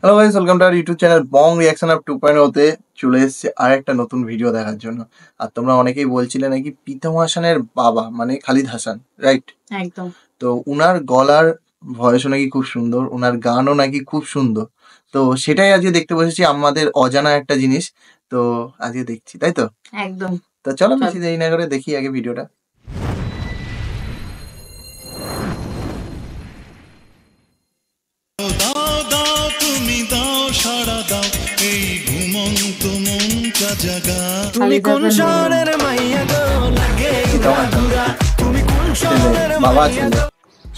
Hello guys, welcome to our YouTube channel Bong reaction up 2.0 তে চলে এসেছে আর একটা নতুন ভিডিও দেখার জন্য। আর তোমরা অনেকেই বলছিলে নাকি প্রীতম হাসানের বাবা মানে খালিদ হাসান, রাইট? একদম। তো উনার গলার ভয়েসও নাকি খুব সুন্দর, উনার গানও নাকি খুব সুন্দর। তো সেটাই আজকে দেখতে বসেছি, আমাদের অজানা একটা জিনিস। তো আজকে দেখছি, তাই তো? একদম। তো চলো বেশি দেরি না করে দেখি আগে ভিডিওটা।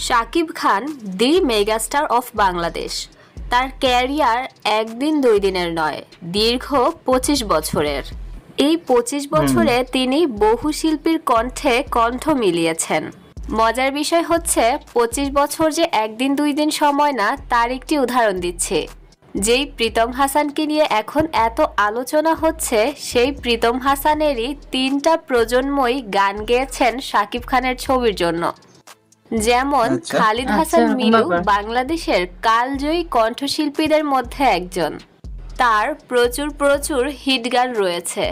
শাকিব খান দি মেগাস্টার অফ বাংলাদেশ। তার ক্যারিয়ার একদিন দুই দিনের নয়, দীর্ঘ 25 বছরের। এই 25 বছরে তিনি বহু শিল্পীর কণ্ঠে কণ্ঠ মিলিয়েছেন। মজার বিষয় হচ্ছে 25 বছর যে একদিন দুই দিন সময় না, তার একটি উদাহরণ দিচ্ছে। যেই প্রীতম হাসানকে নিয়ে এখন এত আলোচনা হচ্ছে, সেই প্রীতম হাসানেরই 3টা প্রজন্মই গান গেয়েছেন শাকিব খানের ছবির জন্য। যেমন খালিদ হাসান মিলু বাংলাদেশের কালজয়ী কণ্ঠশিল্পীদের মধ্যে একজন। তার প্রচুর হিট গান রয়েছে।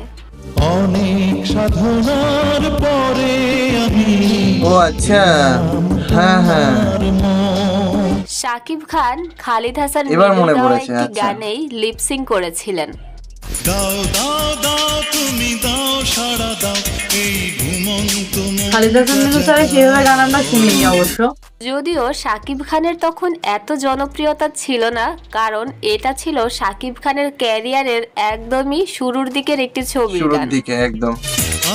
অনেক সাধনার পরে আমি শাকিব খান খালিদ হাসান মিলুর একটি গানেই লিপসিং করেছিলেন। দাও দাও দাও তুমি দাও সাড়া দাও এই ঘুমন্ত খালিদ হাসান মিলু স্যারের সেভাবে গান আমরা শুনিনি অবশ্য। যদিও শাকিব খানের তখন এত জনপ্রিয়তা ছিল না, কারণ এটা ছিল শাকিব খানের ক্যারিয়ারের একদমই শুরুর দিকের একটি ছবির গান। একদম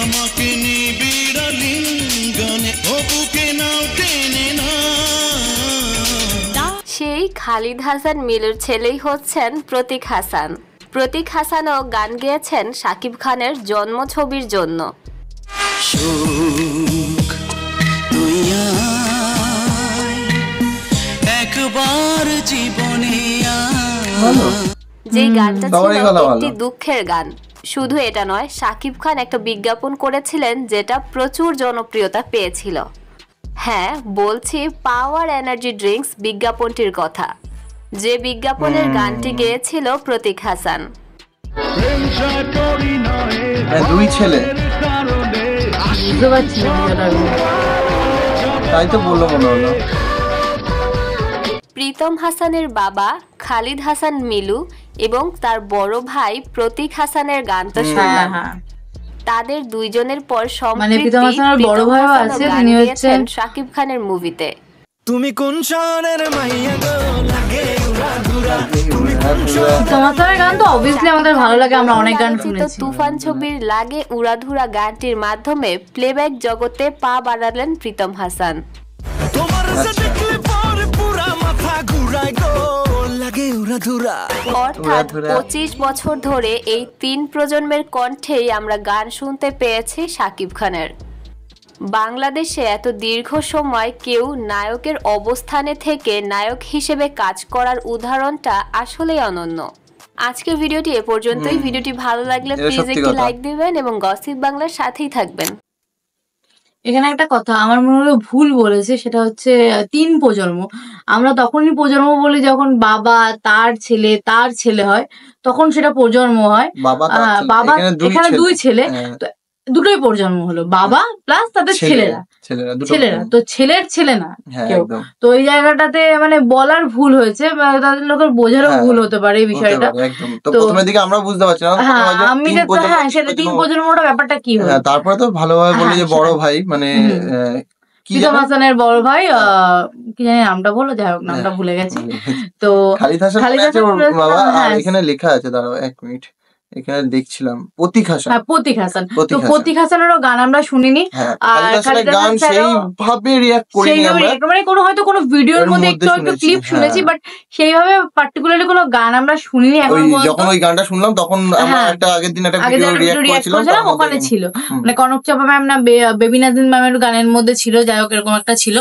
আমাকে নিবিড় লিঙ্গনে বুকে নাও টেনে না। সেই খালিদ হাসান মিলুর ছেলেই হচ্ছেন প্রতীক হাসান। প্রতীক হাসানও গান গেয়েছেন শাকিব খানের জন্ম ছবির জন্য। যে গানটা ছিল একটি দুঃখের গান। শুধু এটা নয়, শাকিব খান একটা বিজ্ঞাপন করেছিলেন যেটা প্রচুর জনপ্রিয়তা পেয়েছিল। হ্যাঁ, বলছি পাওয়ার এনার্জি ড্রিঙ্কস বিজ্ঞাপনটির কথা, যে বিজ্ঞাপনের গানটি গেয়েছিল প্রতীক হাসান। দুই ছেলে, তাই তো বললো মনে হলো। প্রীতম হাসানের বাবা খালিদ হাসান মিলু এবং তার বড় ভাই প্রতীক হাসানের গান তো শুনলাম। তাদের দুইজনের পর শাকিব খানের মুভিতে। তুমি কোন শহরের মাইয়া গো লাগে উড়াধুরা। তোমার গান তো অবভিয়াসলি আমাদের ভালো লাগে, আমরা অনেক গান শুনেছি। তুফান ছবির লাগে উড়াধুরা গানটির মাধ্যমে প্লেব্যাক জগতে পা বাড়ালেন প্রীতম হাসান। অর্থাৎ 25 বছর ধরে এই 3 প্রজন্মের কণ্ঠেই আমরা গান শুনতে পেয়েছি শাকিব খানের। বাংলাদেশে এত দীর্ঘ সময় কেউ নায়কের অবস্থানে থেকে নায়ক হিসেবে কাজ করার উদাহরণটা আসলেই অনন্য। আজকের ভিডিওটি এ পর্যন্তই। ভিডিওটি ভালো লাগলে প্লিজ একটি লাইক দিবেন এবং গসিপ বাংলার সাথেই থাকবেন। এখানে একটা কথা আমার মনে হলো ভুল বলেছে, সেটা হচ্ছে 3 প্রজন্ম। আমরা তখনই প্রজন্ম বলি যখন বাবা তার ছেলে হয়, তখন সেটা প্রজন্ম হয়। বাবা এখানে 2 ছেলে, দুটোই প্রজন্ম হলো, বাবা প্লাস তাদের ছেলেরা। তো ছেলের ছেলে না কেউ। তো এই জায়গাটাতে মানে বলার ভুল হয়েছে, তাদের লোকের বোঝারও ভুল হতে পারে এই বিষয়টা। তো প্রথমের দিকে আমরা বুঝতে পারছি না, আমি সেটা 3 প্রজন্মটা ব্যাপারটা কি হয়। তারপরে তো ভালোভাবে বলি যে বড় ভাই মানে প্রীতম হাসানের বড় ভাই, কি জানি নামটা বলো, যাই হোক নামটা ভুলে গেছি। তো খালিদ হাসান বাবা। এখানে লেখা আছে, দাঁড়াও 1 মিনিট, এখানে দেখছিলাম প্রতীক হাসান। প্রতীক হাসান। তো প্রতীক হাসানেরও গান আমরা শুনিনি। আর খালিদ হাসান সেইভাবে রিঅ্যাক্ট করিনি আমরা, মানে হয়তো কোনো ভিডিওর মধ্যে একটু ক্লিপ শুনেছি, বাট সেইভাবে পার্টিকুলারলি কোনো গান আমরা শুনিনি। এখন যখন ওই গানটা শুনলাম তখন আমরা একটা আগের দিন একটা ভিডিও রিঅ্যাক্ট করেছিলাম, ওখানে ছিল মানে কনক চাপা ম্যাম না বেবি নাজিন ম্যামের গানের মধ্যে ছিল, যাই হোক এরকম একটা ছিল।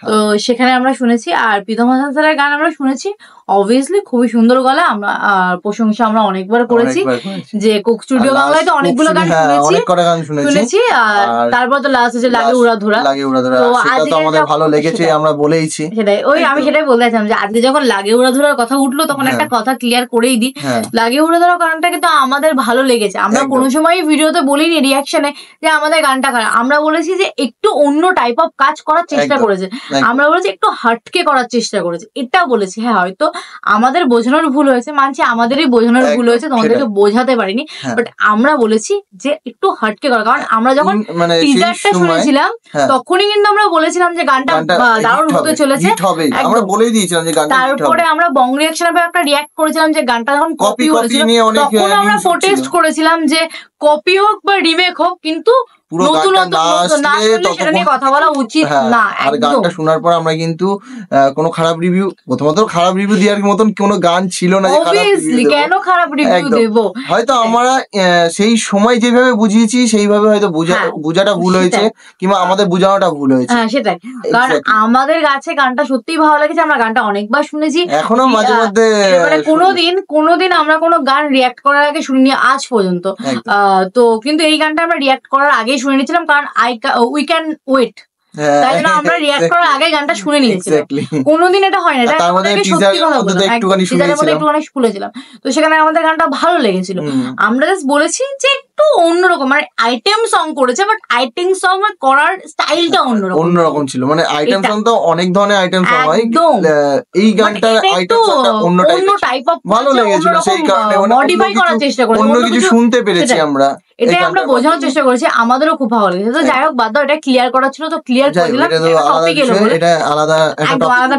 তো সেখানে আমরা শুনেছি। আর প্রীতম হাসান স্যারের গান আমরা শুনেছি, অবভিয়াসলি খুবই সুন্দর গলা, আমরা প্রশংসা আমরা অনেকবার করেছি। যে কোক স্টুডিও বাংলায় তো অনেকগুলো গান শুনেছি, অনেক কটা গান শুনেছি। আর তারপর তো লাস্ট হচ্ছে লাগে উড়াধুরা। তো সেটা তো আমাদের ভালো লেগেছে, আমরা বলেইছি। সেটাই, আমি সেটাই বলতে চাইছিলাম যে আজকে যখন লাগে উড়াধুরার কথা উঠলো তখন একটা কথা ক্লিয়ার করেই দিই, লাগে উড়াধুরা গানটা কিন্তু আমাদের ভালো লেগেছে। আমরা কোনো সময় ভিডিওতে বলিনি রিয়াকশনে যে আমাদের গানটা খারাপ, আমরা বলেছি যে একটু অন্য টাইপ অফ কাজ করার চেষ্টা করেছে, আমরা বলেছি একটু হাটকে করার চেষ্টা করেছে, এটা বলেছি। হ্যাঁ হয়তো আমাদের বোঝানোর ভুল হয়েছে, মানছি আমাদেরই বোঝানোর ভুল হয়েছে, তোমাদেরকে বোঝাতে পারিনি, বাট আমরা বলেছি যে একটু হাটকে করা। কারণ আমরা যখন টিজারটা শুনেছিলাম তখনই কিন্তু আমরা বলেছিলাম যে গানটা দারুণ হতে চলেছে, আমরা বলেই দিয়েছিলাম যে গানটা। তারপরে আমরা বং রিয়াকশনের পর একটা রিয়াক্ট করেছিলাম যে গানটা যখন কপি হয়েছিল তখন আমরা প্রোটেস্ট করেছিলাম যে কপি হোক বা রিমেক হোক, কিন্তু কথা বলা উচিত না। আর গানটা শোনার পর আমরা কিন্তু কোনো খারাপ রিভিউ, প্রথমত খারাপ রিভিউ দেওয়ার মতন কোনো গান ছিল না। কেন খারাপ রিভিউ দেবো? হয়তো আমরা সেই সময় যেভাবে বুঝিয়েছি সেইভাবে হয়তো বোঝাটা ভুল হয়েছে, কিংবা আমাদের বোঝানোটা ভুল হয়েছে। হ্যাঁ সেটাই, কারণ আমাদের কাছে গানটা সত্যিই ভালো লেগেছে, আমরা গানটা অনেকবার শুনেছি, এখনো মাঝে মধ্যে কোনোদিন আমরা কোনো গান রিয়াক্ট করার আগে শুনিনি আজ পর্যন্ত। তো কিন্তু এই গানটা আমরা রিয়াক্ট করার আগে শুনে নিয়েছিলাম, কারণ উই ক্যান ওয়েট, তাই জন্য আমরা রিয়াক্ট করার আগে গানটা শুনে নিয়েছিলাম। কোনোদিন এটা হয় না, একটুখানি শুনেছিলাম, তো সেখানে আমাদের গানটা ভালো লেগেছিল। আমরা জাস্ট বলেছি যে একটু অন্যরকম, মানে আইটেম সং করেছে, বাট আইটেম সং করার স্টাইলটা অন্যরকম ছিল। মানে আইটেম সং তো অনেক ধরনের আইটেম সং হয়, এই গানটা আইটেম সংটা অন্য টাইপ অফ ভালো লেগেছিল, সেই কারণে মডিফাই করার চেষ্টা করেছি, অন্য কিছু শুনতে পেরেছি আমরা, এটাই আমরা বোঝানোর চেষ্টা করেছি, আমাদেরও খুব ভালো লেগেছে। তো যাই হোক, বাদ দাও, এটা ক্লিয়ার করা ছিল তো ক্লিয়ার করে দিলাম, এটা আলাদা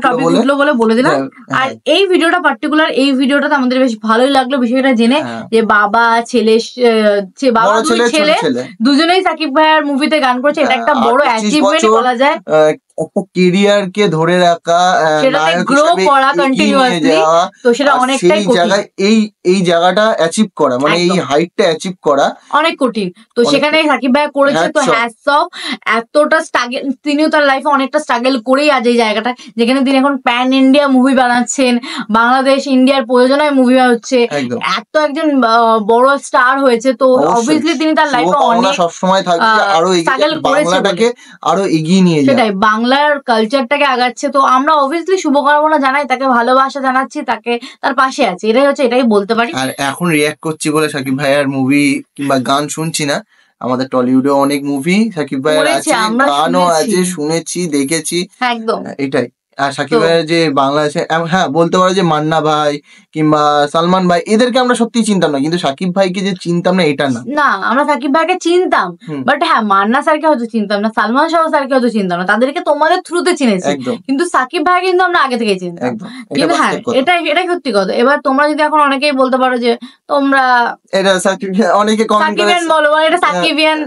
টপিক উঠলো বলে বলে দিলাম। আর এই ভিডিওটা পার্টিকুলার, এই ভিডিওটাতে আমাদের বেশ ভালোই লাগলো বিষয়টা জেনে, যে বাবা ছেলে দুজনেই সাকিব ভাইয়ার মুভিতে গান করেছে, এটা একটা বড় অ্যাচিভমেন্ট বলা যায়। একটা কেরিয়ার কে ধরে রাখা, সেটাতে গ্রো করা কন্টিনিউয়াসলি, তো সেটা অনেকটাই কঠিন। এই জায়গাটা অ্যাচিভ করা, মানে এই হাইটটা অ্যাচিভ করা অনেক কঠিন। তো সেখানে সাকিব ভাই করেছে, তো হ্যাটস অফ। এতটা স্ট্রাগল, তিনিও তার লাইফে অনেকটা স্ট্রাগল করেই আজ এই জায়গাটা, যেখানে তিনি এখন প্যান ইন্ডিয়া মুভি বানাচ্ছেন, বাংলাদেশ ইন্ডিয়ার প্রয়োজনায় মুভি হচ্ছে, এত একজন বড় স্টার হয়েছে। তো অবভিয়াসলি তিনি তার লাইফে অনেক সবসময় থাকবে, আরো বাংলাটাকে আরো এগিয়ে নিয়ে যায়, সেটাই বাংলার কালচারটাকে আগাচ্ছে। তো আমরা অবভিয়াসলি শুভকামনা জানাই, তাকে ভালোবাসা জানাচ্ছি, তাকে তার পাশে আছে, এটাই বলতে পারি। আর এখন রিয়াক্ট করছি বলে সাকিব ভাইয়ার মুভি কিংবা গান শুনছি না, আমাদের টলিউডে অনেক মুভি সাকিব ভাইয়ার আছে, গানও আছে, শুনেছি, দেখেছি, একদম এটাই। আর সাকিব ভাইয়ের যে বাংলাদেশে, হ্যাঁ বলতে পারো যে মান্না ভাই কিংবা সালমান ভাই, এদেরকে আমরা সত্যি চিনতাম না, কিন্তু সাকিব ভাইকে যে চিনতাম না এটা না, আমরা সাকিব ভাইকে চিনতাম, বাট হ্যাঁ মান্না স্যারকে হয়তো চিনতাম না, সালমান শাহ স্যারকে হয়তো চিনতাম না, তাদেরকে তোমাদের থ্রুতে চিনেছি, কিন্তু সাকিব ভাইকে কিন্তু আমরা আগে থেকে চিনতাম। কিন্তু হ্যাঁ এটাই সত্যি কথা। এবার তোমরা যদি এখন অনেকেই বলতে পারো যে তোমরা এটা অনেকে কমেন্ট করে বলো এটা সাকিবিয়ান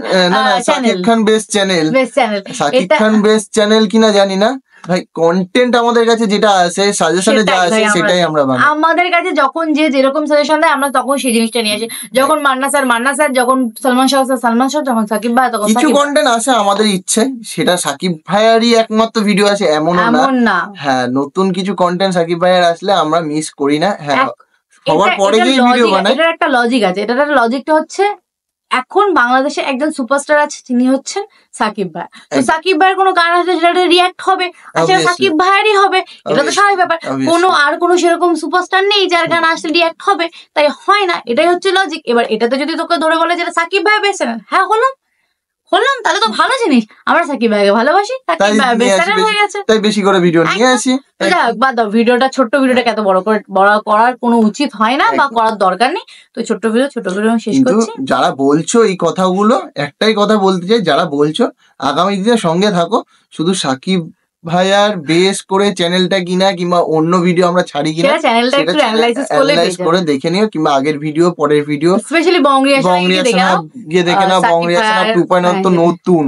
Shakib Khan best channel, Shakib Khan best channel কিনা জানি না ভাই, কন্টেন্ট আমাদের কাছে যেটা আছে, সাজেশনে যা আছে সেটাই আমরা বানাই। আমাদের কাছে যখন যে যেরকম সাজেশন দেয় আমরা তখন সেই জিনিসটা নিয়ে আসি। যখন মান্না স্যার, যখন সালমান শাহ, যখন সাকিব ভাই, তখন কিছু কন্টেন্ট আছে আমাদের ইচ্ছে, সেটা সাকিব ভাইয়ারই একমাত্র ভিডিও আছে এমন না। হ্যাঁ, নতুন কিছু কন্টেন্ট সাকিব ভাইয়ার আসলে আমরা মিস করি না। হ্যাঁ, সবার পরে যে ভিডিও বানাই, এটার একটা লজিক আছে। এটার লজিকটা হচ্ছে, এখন বাংলাদেশে একজন সুপারস্টার আছে, তিনি হচ্ছেন সাকিব ভাই। তো সাকিব ভাইয়ের কোনো গান আসলে সেটা রিয়াক্ট হবে, সেটা সাকিব ভাইয়েরই হবে, এটা তো স্বাভাবিক ব্যাপার। কোনো সেরকম সুপারস্টার নেই যার গান আসলে রিয়াক্ট হবে, তাই হয় না, এটাই হচ্ছে লজিক। এবার এটাতে যদি তোকে ধরে বলে যেটা সাকিব ভাই বেস্ট, হ্যাঁ হলাম, তাহলে তো ভালো জিনিস, আমরা সাকিব ভাইকে ভালোবাসি, সাকিব ভাই বেস্ট হয়ে গেছে, তাই বেশি করে ভিডিও নিয়ে আসি। বাদ দাও, ছোট্ট ভিডিওটাকে এত বড় করার কোনো উচিত হয় না, বা করার দরকার নেই। তো ছোট্ট ভিডিও শেষ করছি। যারা বলছো এই কথাগুলো, একটাই কথা বলতে চাই, যারা বলছো আগামী দিনে সঙ্গে থাকো, শুধু সাকিব ভাইয়ার বেস করে চ্যানেলটা কিনা কিংবা অন্য ভিডিও আমরা ছাড়ি কিনা চ্যানেলটা একটু অ্যানালাইসিস করে দেখে নিও, কিংবা আগের ভিডিও, পরের ভিডিও, স্পেশালি বং রিয়াকশন গিয়ে দেখে নাও। বং রিয়াকশন 2.0 তো নতুন,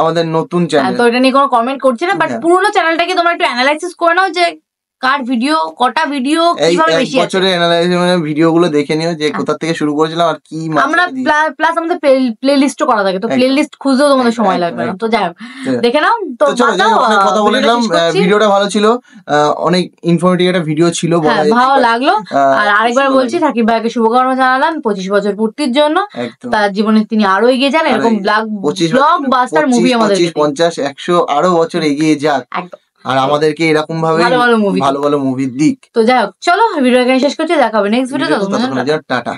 আমাদের নতুন চ্যানেল, তো এটা নিয়ে কোনো কমেন্ট করছি না, বাট পুরোনো চ্যানেলটাকে তোমরা একটু অ্যানালাইসিস করে নাও যে কার ভিডিও, কটা ভিডিও এই কিভাবে এক বেশি আছে। বছরের অ্যানালাইসিস ভিডিও গুলো দেখে নিও যে কোথা থেকে শুরু করেছিলাম আর কি আমরা প্লাস আমাদের প্লে লিস্টও করা থাকে, তো প্লে লিস্ট খুঁজতেও তোমাদের সময় লাগবে না। তো যাই হোক দেখে নাও। তো কথা বলে নিলাম, ভিডিওটা ভালো ছিল, অনেক ইনফরমেটিভ একটা ভিডিও ছিল, ভালো লাগলো। আর আরেকবার বলছি সাকিব ভাইকে শুভকামনা জানালাম 25 বছর পূর্তির জন্য। তার জীবনে তিনি আরো এগিয়ে যান, এরকম ব্লকবাস্টার মুভি আমাদের 50, 100 আরো বছর এগিয়ে যাক, আর আমাদেরকে এরকম ভাবে ভালো ভালো মুভির দিক। তো যাই হোক চলো ভিডিও শেষ করছি, দেখা হবে নেক্সট ভিডিও। টাটা।